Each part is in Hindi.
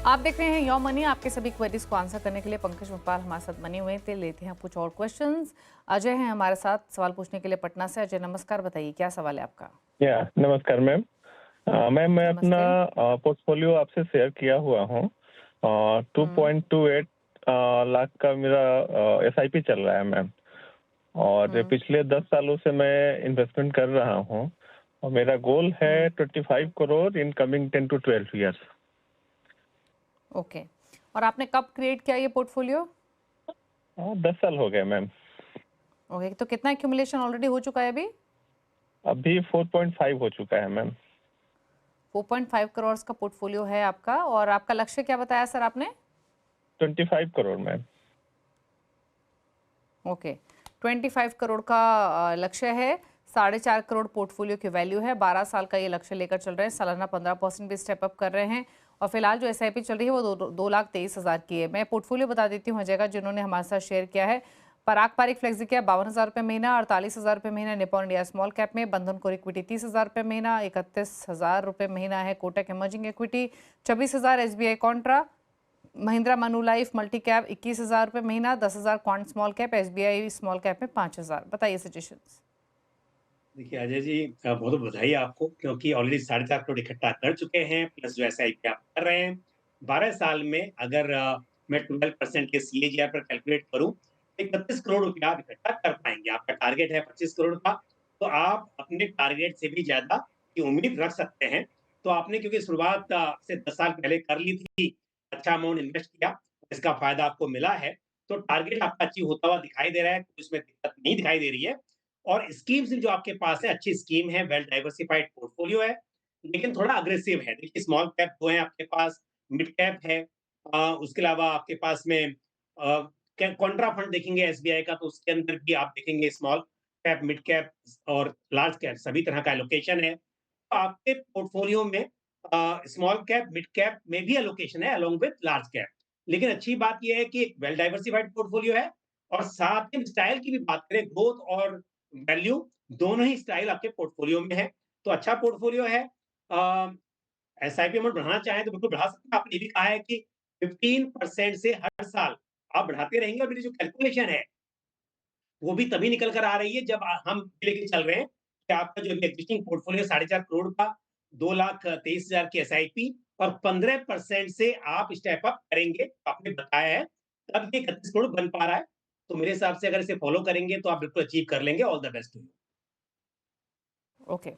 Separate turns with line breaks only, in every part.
आप देख रहे हैं यो मनी। आपके सभी क्वेरीज को आंसर करने के लिए पंकज मुखपाल हमारे साथ बने हुए थे। लेते हैं कुछ और क्वेश्चंस। अजय हैं हमारे साथ सवाल पूछने के लिए पटना से। अजय नमस्कार, बताइए क्या सवाल है आपका।
नमस्कार मैम। मैम मैं अपना
नमस्ते।
पोर्टफोलियो आपसे शेयर किया हुआ हूँ।
हम्म।
2.28 लाख का मेरा एसआईपी चल रहा है मैम। और
हम्म।
पिछले 10 सालों से मैं इन्वेस्टमेंट कर रहा हूँ और मेरा गोल है
हम्म।
25 crore in coming 10 to 12 years.
Okay. और आपने कब क्रिएट किया ये पोर्टफोलियो।
10 साल हो गए मैम।
ओके, तो कितना एक्यूमुलेशन ऑलरेडी हो चुका है अभी।
अभी 4.5 हो चुका है मैम।
4.5 करोड़ का पोर्टफोलियो है आपका। और आपका लक्ष्य क्या बताया सर आपने।
25 करोड़ मैम।
ओके। 25 करोड़ का लक्ष्य है। 4.5 करोड़ पोर्टफोलियो की वैल्यू है। 12 साल का ये लक्ष्य लेकर चल रहे हैं। सालाना 15% भी स्टेप अप कर रहे हैं। और फिलहाल जो एसआईपी चल रही है वो 2,23,000 की है। मैं पोर्टफोलियो बता देती हूँ हर जगह जिन्होंने हमारे साथ शेयर किया है। पराग पारिक फ्लेक्सी कैप 52,000 रुपये महीना, 48,000 रुपये महीना निपॉन इंडिया स्मॉल कैप में। बंधन कोर इक्विटी 30,000 रुपये महीना, 31,000 रुपये महीना है Kotak emerging equity. 24,000 SBI Contra. Mahindra Manulife multi cap 21,000 रुपये महीना, 10,000 quant small cap, SBI small cap में 5,000। बताइए सजेशंस।
देखिए अजय जी, बहुत बहुत बधाई आपको क्योंकि ऑलरेडी 4.5 करोड़ इकट्ठा कर चुके हैं, प्लस जो एसआईपी आप कर रहे हैं। 12 साल में अगर मैं 12% के सीएजीआर पर कैलकुलेट करूं तो 31 करोड़ रुपया आप इकट्ठा कर पाएंगे। आपका टारगेट है 25 करोड़ का, तो आप अपने टारगेट से भी ज्यादा की उम्मीद रख सकते हैं। तो आपने क्योंकि शुरुआत से 10 साल पहले कर ली थी, अच्छा अमाउंट इन्वेस्ट किया, इसका फायदा आपको मिला है, तो टारगेट आपका अचीव होता हुआ दिखाई दे रहा है, कोई इसमें दिक्कत नहीं दिखाई दे रही है। और स्कीम्स जो आपके पास है, अच्छी स्कीम है, वेल डाइवर्सिफाइड पोर्टफोलियो है, लेकिन थोड़ा अग्रेसिव है। देखिए स्मॉल कैप 2 है आपके पास, मिड कैप है, उसके अलावा आपके पास में कॉन्ट्रा फंड देखेंगे एसबीआई का, तो उसके अंदर भी आप देखेंगे स्मॉल कैप, मिड कैप और लार्ज कैप सभी तरह का एलोकेशन है। तो आपके पोर्टफोलियो में स्मॉल कैप, मिड कैप में भी एलोकेशन है अलोंग विद लार्ज कैप। लेकिन अच्छी बात यह है कि एक वेल डाइवर्सिफाइड पोर्टफोलियो है। और साथ ही स्टाइल की भी बात करें, ग्रोथ और वैल्यू दोनों ही स्टाइल आपके पोर्टफोलियो में है, तो अच्छा पोर्टफोलियो है। एसआईपी अमाउंट बढ़ाना चाहें तो बिल्कुल बढ़ा सकते हैं। आपने ये भी कहा है कि 15% से हर साल आप बढ़ाते रहेंगे, और मेरी जो कैलकुलेशन है वो भी तभी निकल कर आ रही है जब हम लेके चल रहे हैं कि आपका जो एग्जिस्टिंग पोर्टफोलियो 4.5 करोड़ का, 2,23,000 की एसआईपी और 15% से आप स्टेप अप करेंगे, तो आपने बताया है, तब ये 31 करोड़ बन पा रहा है। तो मेरे हिसाब से अगर इसे फॉलो करेंगे तो आप बिल्कुल अचीव कर लेंगे। All the best to you.
Okay,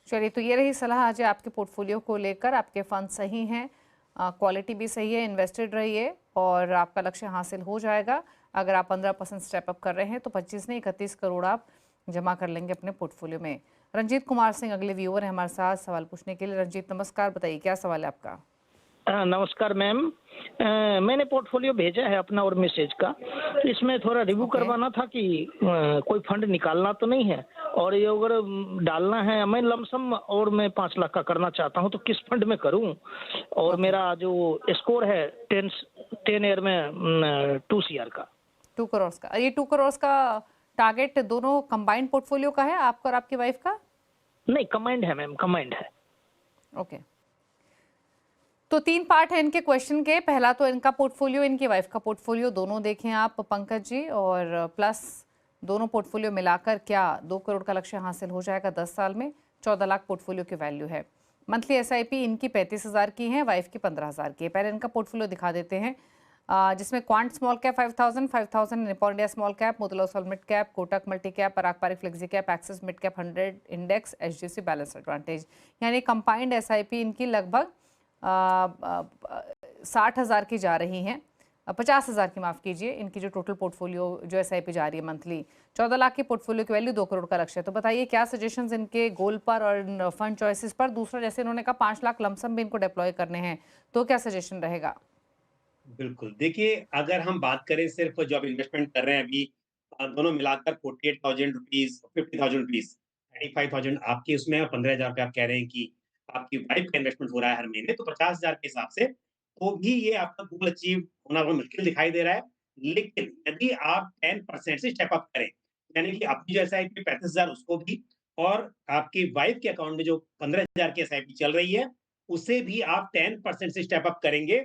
चलिए, तो ये रही सलाह आज आपके पोर्टफोलियो को लेकर। आपके फंड सही हैं, क्वालिटी भी सही है, इन्वेस्टेड रहिए और आपका लक्ष्य हासिल हो जाएगा। अगर आप 15% स्टेप अप कर रहे हैं तो 25 नहीं 31 करोड़ आप जमा कर लेंगे अपने पोर्टफोलियो में। रंजीत कुमार सिंह अगले व्यूअर है हमारे साथ सवाल पूछने के लिए। रंजीत नमस्कार, बताइए क्या सवाल है आपका।
नमस्कार मैम। मैंने पोर्टफोलियो भेजा है अपना और मैसेज का, इसमें थोड़ा रिव्यू
ओके।
करवाना था कि कोई फंड निकालना तो नहीं है, और ये अगर डालना है, मैं लमसम और मैं 5 लाख का करना चाहता हूं, तो किस फंड में करूं। और
ओके।
मेरा जो स्कोर है 10 ईयर में 2 CR का।
2 करोड़ का, ये 2 करोड़ का टारगेट दोनों कंबाइंड पोर्टफोलियो का है, आपका और आपकी वाइफ का।
नहीं, कमांड है मैम, कमांड है।
ओके, तो 3 पार्ट है इनके क्वेश्चन के। पहला तो इनका पोर्टफोलियो, इनकी वाइफ का पोर्टफोलियो दोनों देखें आप पंकज जी, और प्लस दोनों पोर्टफोलियो मिलाकर क्या 2 करोड़ का लक्ष्य हासिल हो जाएगा 10 साल में। 14 लाख पोर्टफोलियो की वैल्यू है। मंथली एसआईपी इनकी 35,000 की है, वाइफ की 15,000 की है। पहले इनका पोर्टफोलियो दिखा देते हैं, जिसमें quant small cap 5,000 Nippon India small cap, Motilal Oswal mid cap, Kotak multi cap, Parag Parikh flexi cap, Axis mid cap 100 index, HDFC balance advantage. यानी कंबाइंड एसआईपी इनकी लगभग 60,000 की जा रही हैं, 50,000 की, माफ़ कीजिए। इनकी जो टोटल पोर्टफोलियो जो एसआईपी जा रही है मंथली, 14 लाख की पोर्टफोलियो की वैल्यू 2 करोड़ का लक्ष्य है। तो बताइए क्या सजेशंस इनके गोल पर और फंड चॉइसेस पर। दूसरा, जैसे इन्होंने कहा 5 लाख लमसम भी इनको डिप्लॉय करने हैं, तो क्या सजेशन रहेगा।
बिल्कुल, देखिए अगर हम बात करें सिर्फ जो आप इन्वेस्टमेंट कर रहे हैं अभी, दोनों मिलाकर 48,000 रुपीज़, 50,000 रुपीज़, 35,000 आपकी उसमें, और 15,000 रुपए आप कह रहे हैं कि आपकी वाइफ का इन्वेस्टमेंट हो रहा है हर महीने, तो 50,000 के हिसाब से तो भी ये आपका गोल अचीव होना बहुत मुश्किल दिखाई दे रहा है। लेकिन यदि आप 10% से स्टेप अप करें, यानी कि अपनी जो एसआईपी 35,000 उसको भी, और आपकी वाइफ के अकाउंट में जो 15,000 की एसआईपी चल रही है, उसे भी आप 10% से स्टेप अप करेंगे,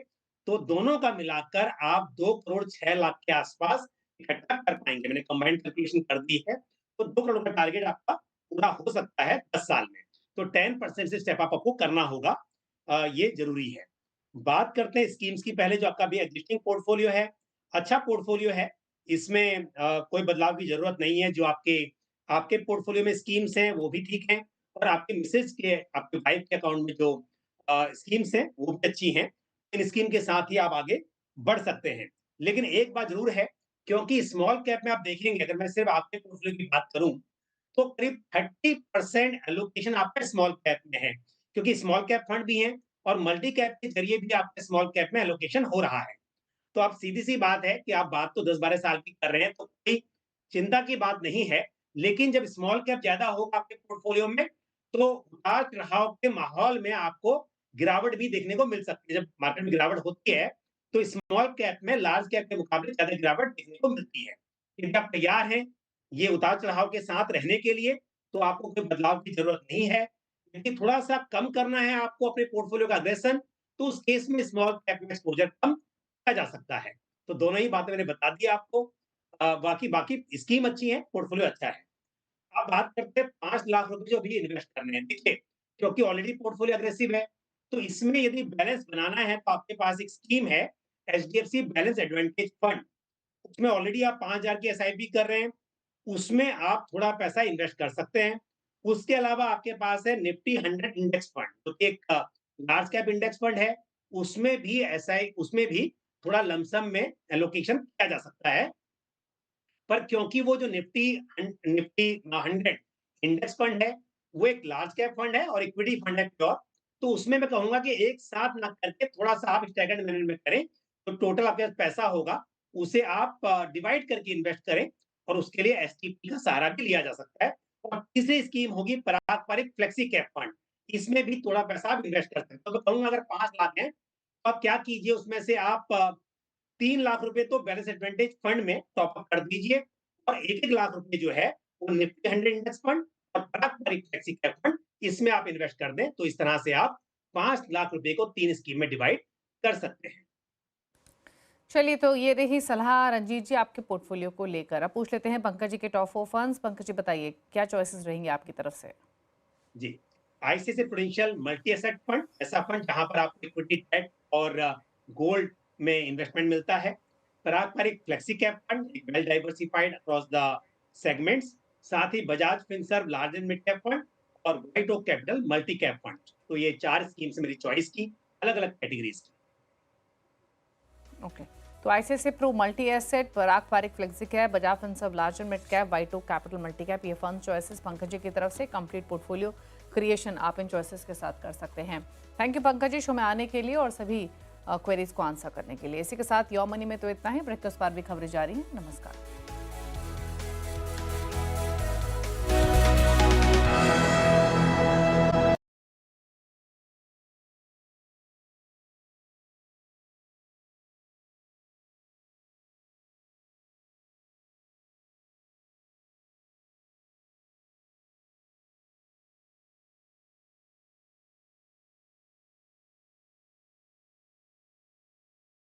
तो दोनों का मिलाकर आप 2 करोड़ 6 लाख के आसपास इकट्ठा कर पाएँगे। मैंने कंबाइंड कैलकुलेशन कर दी है, तो 2 करोड़ का टारगेट आपका पूरा हो सकता है 10 साल में। तो 10% से स्टेप अप आपको करना होगा, ये ज़रूरी है। बात करते हैं स्कीम्स की। पहले जो आपका अभी एग्जिस्टिंग पोर्टफोलियो है, अच्छा पोर्टफोलियो है, इसमें कोई बदलाव की ज़रूरत नहीं है। जो आपके आपके पोर्टफोलियो में स्कीम्स हैं, वो भी ठीक हैं, और आपके मिसेज के, आपके वाइफ के अकाउंट में जो स्कीम्स हैं, वो भी अच्छी हैं। इन स्कीम के साथ ही आप आगे बढ़ सकते हैं। लेकिन एक बात ज़रूर है, क्योंकि स्मॉल कैप में आप देखेंगे, अगर मैं सिर्फ आपके पोर्टफोलियो की बात करूँ, तो करीब 30% एलोकेशन आपका स्मॉल कैप में है, क्योंकि स्मॉल कैप फंड भी हैं और मल्टी कैप के ज़रिए भी आपके स्मॉल कैप में एलोकेशन हो रहा है। तो आप सीधी-सी बात है कि आप बात तो 10-12 साल की कर रहे हैं, तो कोई चिंता की बात नहीं है। लेकिन जब स्मॉल कैप ज़्यादा होगा आपके पोर्टफोलियो में, तो उतार-चढ़ाव के माहौल में आपको गिरावट भी देखने को मिल सकती है। जब मार्केट में गिरावट होती है, तो स्मॉल कैप में लार्ज कैप के मुकाबले ज़्यादा गिरावट देखने को मिलती है। यदि आप तैयार हैं ये उतार-चढ़ाव के साथ रहने के लिए, तो आपको कोई बदलाव की ज़रूरत नहीं है। यदि थोड़ा-सा कम करना है आपको अपने पोर्टफोलियो का अग्रेशन, तो उस केस में स्मॉल कैप में एक्सपोज़र कम किया जा सकता है। तो दोनों ही बातें मैंने बता दी आपको। बाकी बाकी स्कीम अच्छी है, पोर्टफोलियो अच्छा है। अब बात करते हैं 5 लाख रुपए जो अभी इन्वेस्ट करने हैं। देखिए, क्योंकि ऑलरेडी पोर्टफोलियो अग्रेसिव है, तो इसमें यदि बैलेंस बनाना है, तो आपके पास एक स्कीम है, एचडीएफसी बैलेंस एडवांटेज फंड। उसमें ऑलरेडी आप 5,000 की एसआईपी कर रहे हैं, उसमें आप थोड़ा पैसा इन्वेस्ट कर सकते हैं। उसके अलावा आपके पास है निफ्टी 100 इंडेक्स फंड, जो कि एक लार्ज कैप इंडेक्स फंड है। उसमें भी थोड़ा लमसम में एलोकेशन किया जा सकता है। पर क्योंकि वो जो निफ्टी 100 इंडेक्स फंड है, वो एक लार्ज कैप फंड है और इक्विटी फंड है प्योर, तो उसमें मैं कहूँगा कि एक साथ ना करके थोड़ा-सा आप स्टैगर्ड मैनेजमेंट करें, तो टोटल आपके पास पैसा होगा, उसे आप डिवाइड करके इन्वेस्ट करें, और उसके लिए एसटीपी का सहारा भी लिया जा सकता है। और तीसरी स्कीम होगी पारंपरिक फ्लेक्सी कैप फंड, इसमें भी थोड़ा पैसा आप इन्वेस्ट कर सकते हैं। तो मैं कहूँगा अगर 5 लाख है, तो आप क्या कीजिए, उसमें से आप 3 लाख रुपए तो बैलेंस एडवांटेज फंड में टॉप अप कर दीजिए, और 1-1 लाख रुपए जो है वो निफ्टी 100 इंडेक्स फंड और पारंपरिक फ्लेक्सी कैप फंड, इसमें आप इन्वेस्ट कर दें। तो इस तरह से आप 5 लाख रुपए को 3 स्कीम में डिवाइड कर सकते हैं।
चलिए, तो ये रही सलाह रंजीत जी आपके पोर्टफोलियो को लेकर। अब पूछ लेते हैं पंकज जी के टॉप 4 फंड्स। पंकज जी बताइए, क्या चॉइसेस रहेंगी आपकी तरफ से?
जी, ICICI prudential multi asset fund, ऐसा फंड जहां पर आपको इक्विटी, डेट और गोल्ड में इन्वेस्टमेंट मिलता है। पारंपरिक flexi cap fund, well diversified across the segments. साथ ही Bajaj Finserv large and mid cap fund और white oak capital multi cap fund. तो ये 4 स्कीम्स मेरी चॉइस की, अलग-अलग कैटेगरीज की।
ओके, तो ICICI pru multi asset, Parag Parikh flexi cap, Bajaj Finserv large and mid cap, white oak capital multi cap, ये फंड चॉइसेस पंकज जी की तरफ से। कंप्लीट पोर्टफोलियो क्रिएशन आप इन चॉइसेस के साथ कर सकते हैं। Thank you Pankaj ji show में आने के लिए और सभी क्वेरीज को आंसर करने के लिए। इसी के साथ योर मनी में तो इतना ही। ब्रेक के उस पार भी खबरें जारी हैं। नमस्कार।